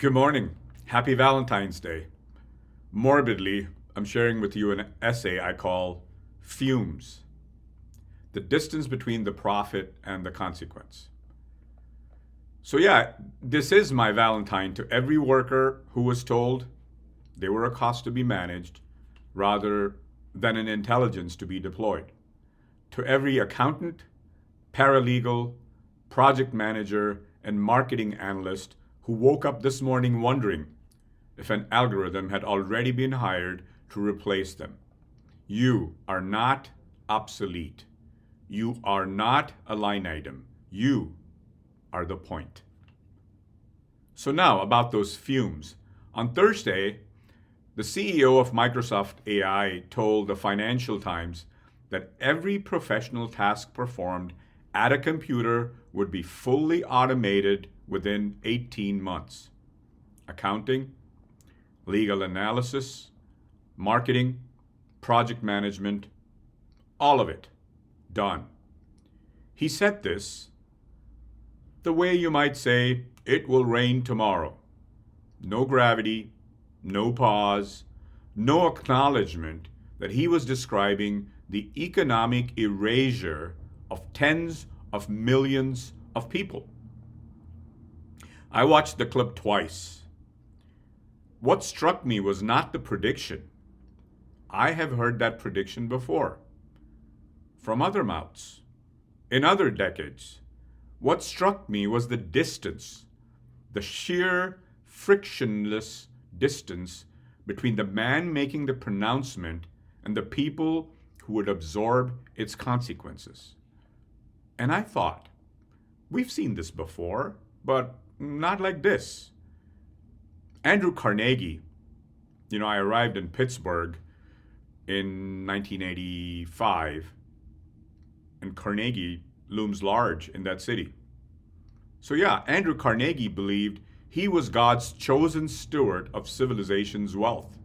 Good morning. Happy Valentine's Day. Morbidly, I'm sharing with you an essay I call Fumes: The Distance Between the Profit and the Consequence. So, yeah, this is my Valentine to every worker who was told they were a cost to be managed rather than an intelligence to be deployed. To every accountant, paralegal, project manager, and marketing analyst who woke up this morning wondering if an algorithm had already been hired to replace them. You are not obsolete. You are not a line item. You are the point. So, now about those fumes. On Thursday, the CEO of Microsoft AI told the Financial Times that every professional task performed at a computer would be fully automated within 18 months. Accounting, legal analysis, marketing, project management, all of it done. He said this the way you might say, it will rain tomorrow. No gravity, no pause, no acknowledgement that he was describing the economic erasure of tens of millions of people. I watched the clip twice. What struck me was not the prediction. I have heard that prediction before from other mouths in other decades. What struck me was the distance, the sheer frictionless distance between the man making the pronouncement and the people who would absorb its consequences. And I thought, we've seen this before, but not like this. Andrew Carnegie, I arrived in Pittsburgh in 1985, and Carnegie looms large in that city. So, yeah, Andrew Carnegie believed he was God's chosen steward of civilization's wealth.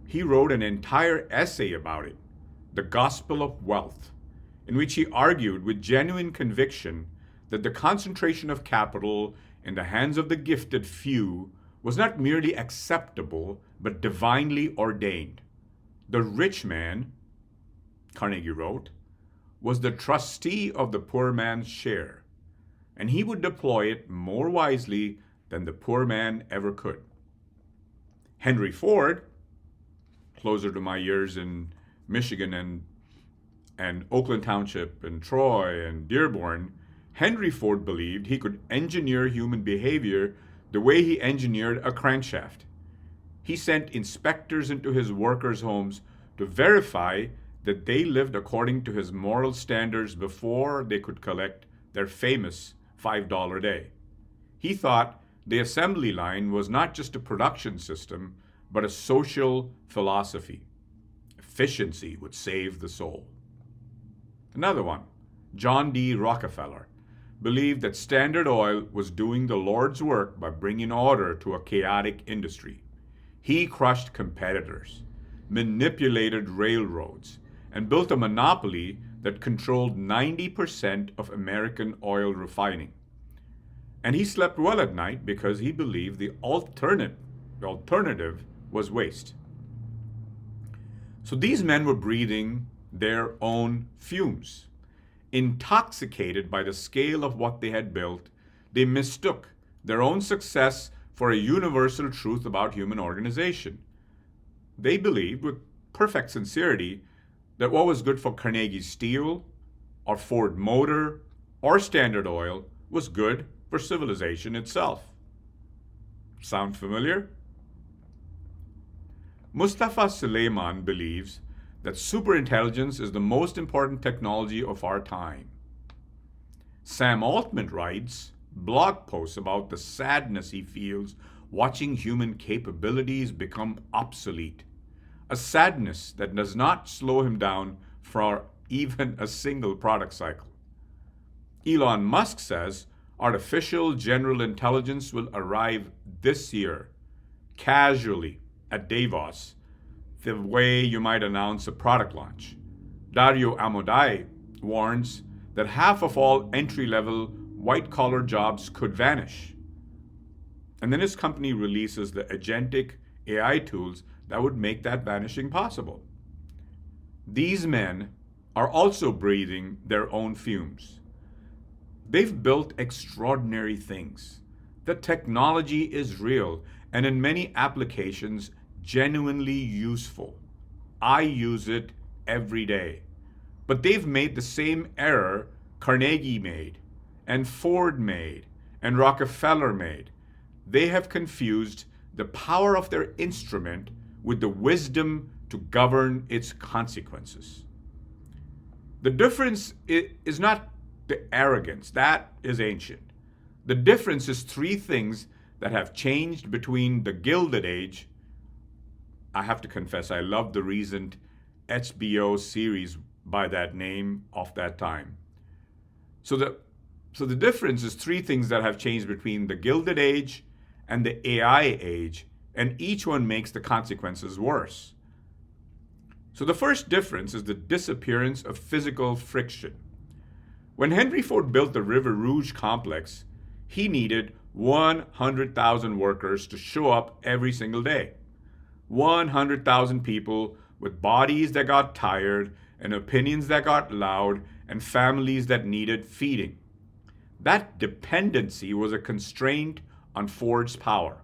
He wrote an entire essay about it, The Gospel of Wealth, in which he argued with genuine conviction that the concentration of capital in the hands of the gifted few was not merely acceptable, but divinely ordained. The rich man, Carnegie wrote, was the trustee of the poor man's share, and he would deploy it more wisely than the poor man ever could. Henry Ford, closer to my years in Michigan and Oakland Township and Troy and Dearborn, Henry Ford believed he could engineer human behavior the way he engineered a crankshaft. He sent inspectors into his workers' homes to verify that they lived according to his moral standards before they could collect their famous $5 day. He thought the assembly line was not just a production system, but a social philosophy. Efficiency would save the soul. Another one, John D. Rockefeller, believed that Standard Oil was doing the Lord's work by bringing order to a chaotic industry. He crushed competitors, manipulated railroads, and built a monopoly that controlled 90% of American oil refining. And he slept well at night because he believed the alternative was waste. So these men were breathing their own fumes. Intoxicated by the scale of what they had built, they mistook their own success for a universal truth about human organization. They believed with perfect sincerity that what was good for Carnegie Steel, or Ford Motor, or Standard Oil was good for civilization itself. Sound familiar? Mustafa Suleiman believes that superintelligence is the most important technology of our time. Sam Altman writes blog posts about the sadness he feels watching human capabilities become obsolete, a sadness that does not slow him down for even a single product cycle. Elon Musk says artificial general intelligence will arrive this year, casually at Davos, the way you might announce a product launch. Dario Amodei warns that half of all entry-level white-collar jobs could vanish. And then his company releases the agentic AI tools that would make that vanishing possible. These men are also breathing their own fumes. They've built extraordinary things. The technology is real and in many applications genuinely useful. I use it every day. But they've made the same error Carnegie made, and Ford made, and Rockefeller made. They have confused the power of their instrument with the wisdom to govern its consequences. The difference is not the arrogance, that is ancient. The difference is three things that have changed between the Gilded Age. I have to confess, I love the recent HBO series by that name of that time. So the difference is three things that have changed between the Gilded Age and the AI age, and each one makes the consequences worse. So the first difference is the disappearance of physical friction. When Henry Ford built the River Rouge complex, he needed 100,000 workers to show up every single day. 100,000 people with bodies that got tired and opinions that got loud and families that needed feeding. That dependency was a constraint on Ford's power.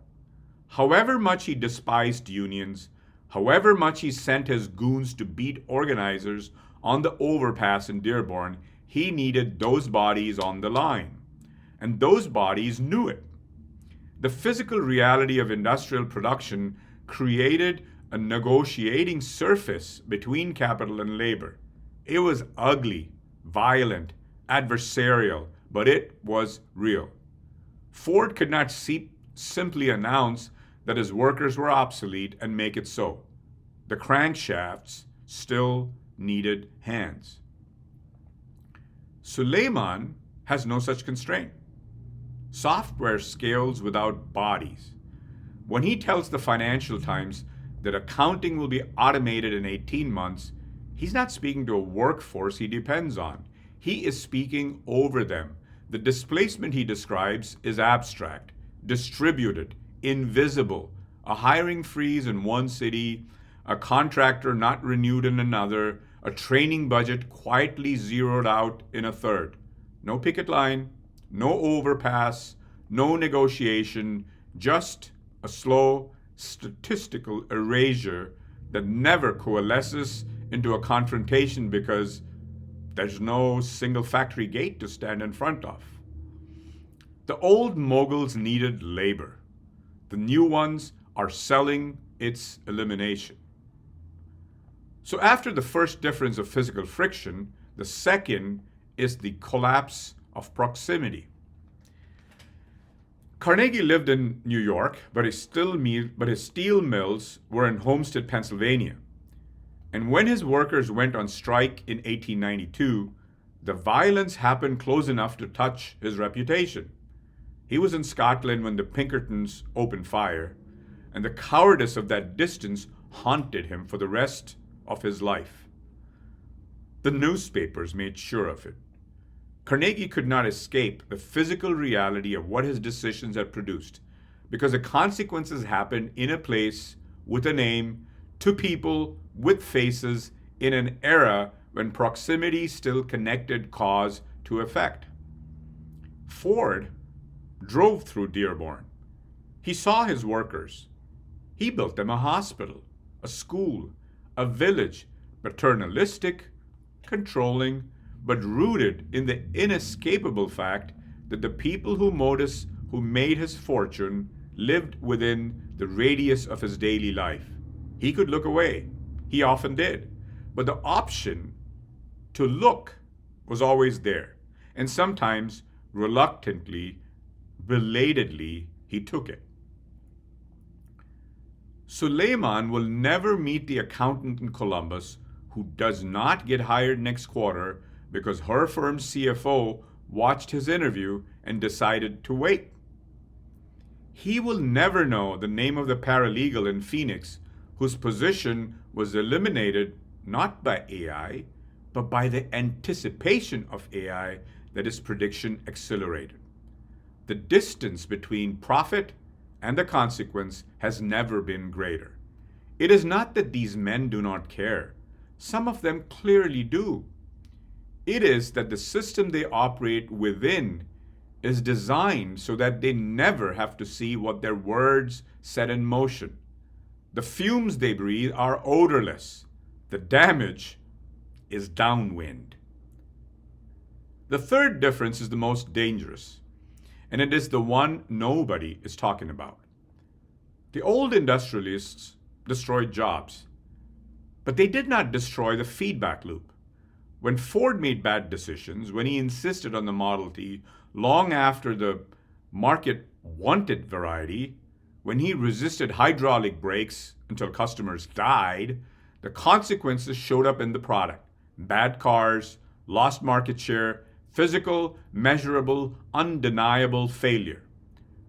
However much he despised unions, however much he sent his goons to beat organizers on the overpass in Dearborn, he needed those bodies on the line. And those bodies knew it. The physical reality of industrial production created a negotiating surface between capital and labor. It was ugly, violent, adversarial, but it was real. Ford could not simply announce that his workers were obsolete and make it so. The crankshafts still needed hands. Suleiman has no such constraint. Software scales without bodies. When he tells the Financial Times that accounting will be automated in 18 months, he's not speaking to a workforce he depends on. He is speaking over them. The displacement he describes is abstract, distributed, invisible, a hiring freeze in one city, a contractor not renewed in another, a training budget quietly zeroed out in a third. No picket line, no overpass, no negotiation, just a slow statistical erasure that never coalesces into a confrontation because there's no single factory gate to stand in front of. The old moguls needed labor. The new ones are selling its elimination. So after the first difference of physical friction, the second is the collapse of proximity. Carnegie lived in New York, but his steel mills were in Homestead, Pennsylvania. And when his workers went on strike in 1892, the violence happened close enough to touch his reputation. He was in Scotland when the Pinkertons opened fire, and the cowardice of that distance haunted him for the rest of his life. The newspapers made sure of it. Carnegie could not escape the physical reality of what his decisions had produced, because the consequences happened in a place with a name, to people with faces, in an era when proximity still connected cause to effect. Ford drove through Dearborn. He saw his workers. He built them a hospital, a school, a village, paternalistic, controlling, but rooted in the inescapable fact that the people who made his fortune lived within the radius of his daily life. He could look away. He often did. But the option to look was always there. And sometimes, reluctantly, belatedly, he took it. Suleiman will never meet the accountant in Columbus who does not get hired next quarter because her firm's CFO watched his interview and decided to wait. He will never know the name of the paralegal in Phoenix whose position was eliminated not by AI, but by the anticipation of AI that his prediction accelerated. The distance between profit and the consequence has never been greater. It is not that these men do not care. Some of them clearly do. It is that the system they operate within is designed so that they never have to see what their words set in motion. The fumes they breathe are odorless. The damage is downwind. The third difference is the most dangerous, and it is the one nobody is talking about. The old industrialists destroyed jobs, but they did not destroy the feedback loop. When Ford made bad decisions, when he insisted on the Model T long after the market wanted variety, when he resisted hydraulic brakes until customers died, the consequences showed up in the product. Bad cars, lost market share, physical, measurable, undeniable failure.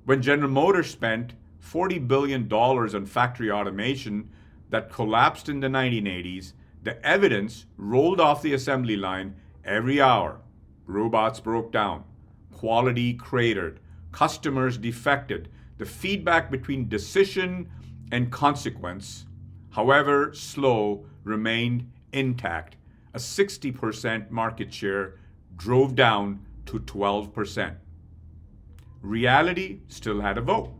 When General Motors spent $40 billion on factory automation that collapsed in the 1980s, the evidence rolled off the assembly line every hour. Robots broke down, quality cratered, customers defected. The feedback between decision and consequence, however slow, remained intact. A 60% market share drove down to 12%. Reality still had a vote.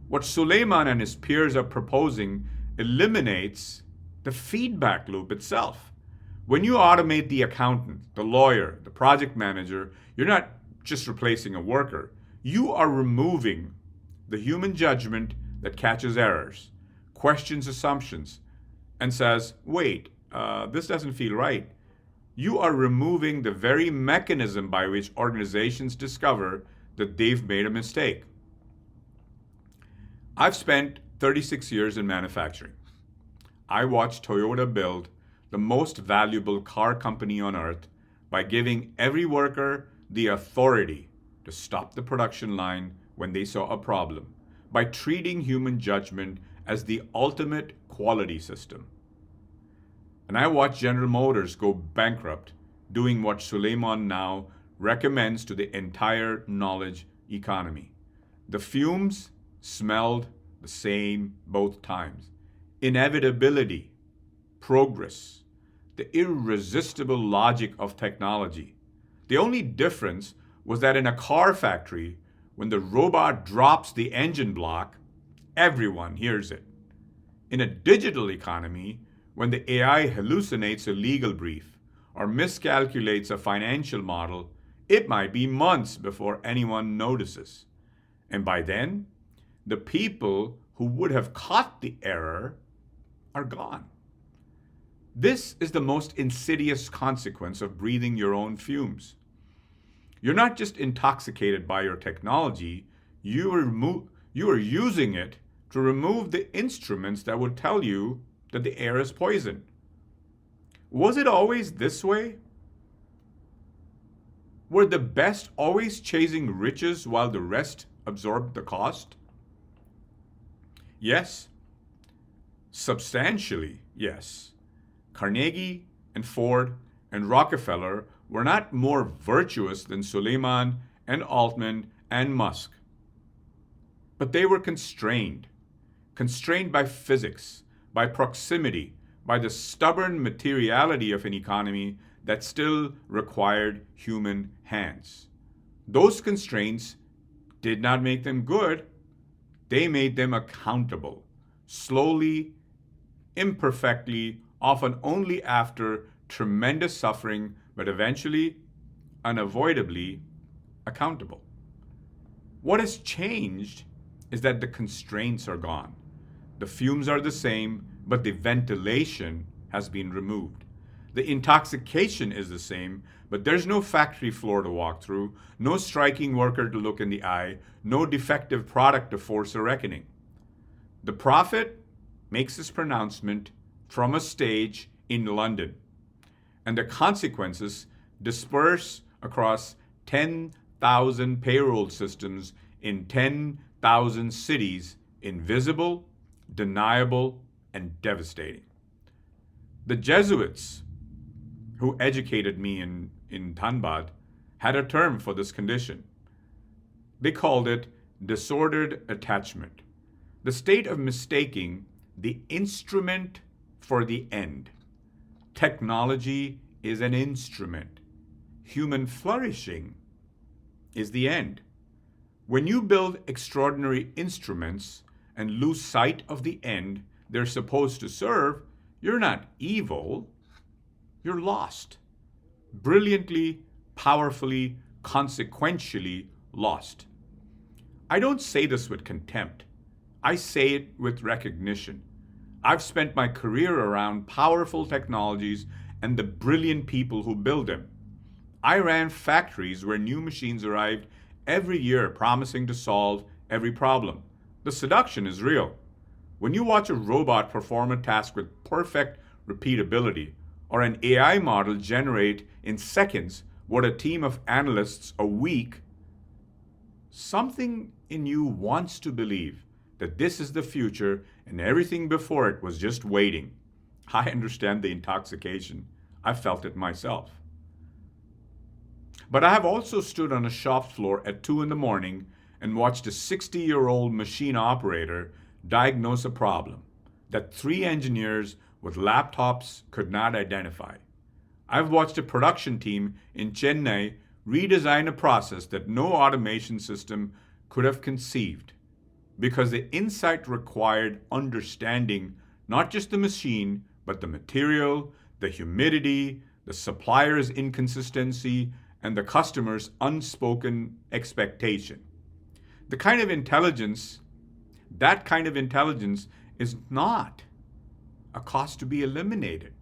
What Suleiman and his peers are proposing eliminates the feedback loop itself. When you automate the accountant, the lawyer, the project manager, you're not just replacing a worker. You are removing the human judgment that catches errors, questions assumptions, and says, wait, this doesn't feel right. You are removing the very mechanism by which organizations discover that they've made a mistake. I've spent 36 years in manufacturing. I watched Toyota build the most valuable car company on earth by giving every worker the authority to stop the production line when they saw a problem, by treating human judgment as the ultimate quality system. And I watched General Motors go bankrupt doing what Suleiman now recommends to the entire knowledge economy. The fumes smelled the same both times. Inevitability, progress, the irresistible logic of technology. The only difference was that in a car factory, when the robot drops the engine block, everyone hears it. In a digital economy, when the AI hallucinates a legal brief or miscalculates a financial model, it might be months before anyone notices. And by then, the people who would have caught the error are gone. This is the most insidious consequence of breathing your own fumes. You're not just intoxicated by your technology, you are using it to remove the instruments that would tell you that the air is poison. Was it always this way? Were the best always chasing riches while the rest absorbed the cost? Yes. Substantially, yes. Carnegie and Ford and Rockefeller were not more virtuous than Suleiman and Altman and Musk. But they were constrained by physics, by proximity, by the stubborn materiality of an economy that still required human hands. Those constraints did not make them good, they made them accountable, slowly, imperfectly, often only after tremendous suffering, but eventually, unavoidably, accountable. What has changed is that the constraints are gone. The fumes are the same, but the ventilation has been removed. The intoxication is the same, but there's no factory floor to walk through, no striking worker to look in the eye, no defective product to force a reckoning. The prophet makes his pronouncement from a stage in London, and the consequences disperse across 10,000 payroll systems in 10,000 cities, invisible, deniable, and devastating. The Jesuits, who educated me in Dhanbad, had a term for this condition. They called it disordered attachment, the state of mistaking the instrument for the end. Technology is an instrument. Human flourishing is the end. When you build extraordinary instruments and lose sight of the end they're supposed to serve, you're not evil, you're lost. Brilliantly, powerfully, consequentially lost. I don't say this with contempt. I say it with recognition. I've spent my career around powerful technologies and the brilliant people who build them. I ran factories where new machines arrived every year promising to solve every problem. The seduction is real. When you watch a robot perform a task with perfect repeatability, or an AI model generate in seconds what a team of analysts a week, something in you wants to believe that this is the future and everything before it was just waiting. I understand the intoxication. I felt it myself. But I have also stood on a shop floor at 2 in the morning and watched a 60-year-old machine operator diagnose a problem that 3 engineers with laptops could not identify. I've watched a production team in Chennai redesign a process that no automation system could have conceived because the insight required understanding not just the machine, but the material, the humidity, the supplier's inconsistency, and the customer's unspoken expectation. That kind of intelligence is not a cost to be eliminated.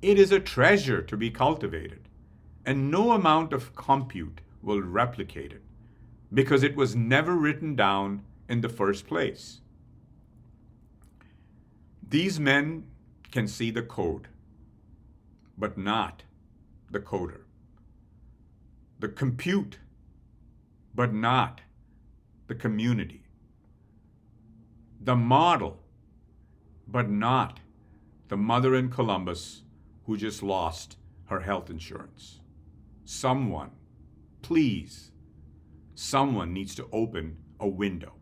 It is a treasure to be cultivated, and no amount of compute will replicate it because it was never written down in the first place. These men can see the code, but not the coder. The compute, but not the community. The model, but not the mother in Columbus who just lost her health insurance. Someone, please, someone needs to open a window.